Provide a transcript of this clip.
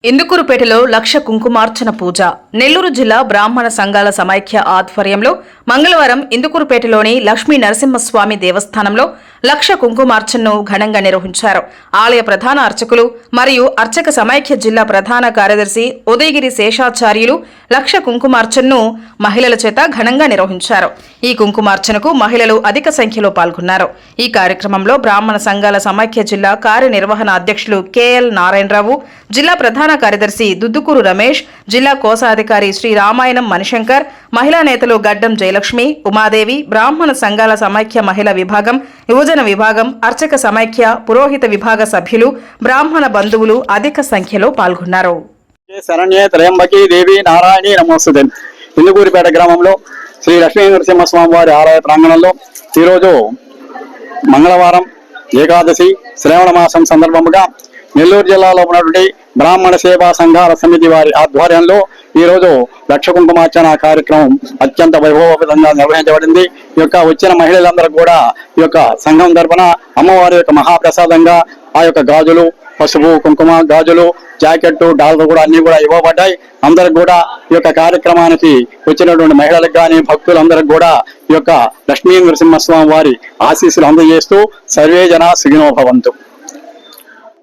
ఇందుకూరుపేటలో లక్ష కుంకుమార్చన పూజ. నెల్లూరు జిల్లా బ్రాహ్మణ సంఘాల సమైక్య ఆధ్వర్యంలో మంగళవారం ఇందుకూరుపేటలోని లక్ష్మీ నరసింహస్వామి దేవస్థానంలో లక్ష కుంకుమార్చనను ఘనంగా నిర్వహించారు. ఆలయ ప్రధాన అర్చకులు మరియు అర్చక సమైక్య జిల్లా ప్రధాన కార్యదర్శి ఉదయగిరి శేషాచార్యులు లక్ష కుంకుమార్చనను మహిళల చేత ఘనంగా నిర్వహించారు. ఈ కుంకుమార్చనకు మహిళలు అధిక సంఖ్యలో పాల్గొన్నారు. ఈ కార్యక్రమంలో బ్రాహ్మణ సంఘాల సమైక్య జిల్లా కార్యనిర్వహణ అధ్యక్షులు కెఎల్ నారాయణరావు, జిల్లా ప్రధాన కార్యదర్శి దుద్దుకూరు రమేష్, జిల్లా కోశాధికారి శ్రీ రామాయణం మణిశంకర్, మహిళా నేతలు గడ్డం జయలక్ష్మి, ఉమాదేవి, బ్రాహ్మణ సంఘాల సమైక్య మహిళా విభాగం, యువజన విభాగం, అర్చక సమైక్య, పురోహిత విభాగ సభ్యులు, బ్రాహ్మణ బంధువులు అధిక సంఖ్యలో పాల్గొన్నారు. శరణ్యే త్రయంబకీ దేవి నారాయణి నమోస్తుతే. ఇందుకూరిపేట గ్రామంలో శ్రీ లక్ష్మీ నరసింహస్వామి వారి ఆలయ ప్రాంగణంలో ఈరోజు మంగళవారం ఏకాదశి శ్రావణ మాసం సందర్భముగా నెల్లూరు జిల్లాలో ఉన్నటువంటి బ్రాహ్మణ సేవా సంఘాల సమితి వారి ఆధ్వర్యంలో ఈరోజు లక్ష కుంకుమార్చన కార్యక్రమం అత్యంత వైభవపేతంగా నిర్వహించబడింది. ఈ యొక్క వచ్చిన మహిళలందరూ కూడా ఈ యొక్క సంఘం తరపున అమ్మవారి యొక్క మహాప్రసాదంగా ఆ యొక్క గాజులు, పసుపు, కుంకుమ, గాజులు, జాకెట్టు, డాలర్ కూడా అన్ని కూడా ఇవ్వబడ్డాయి. అందరికి కూడా ఈ యొక్క కార్యక్రమానికి వచ్చినటువంటి మహిళలకు కానీ భక్తులందరికి కూడా ఈ యొక్క లక్ష్మీ నరసింహస్వామి వారి ఆశీస్సులు అందజేస్తూ సర్వే జన సుఖినో భవంతు.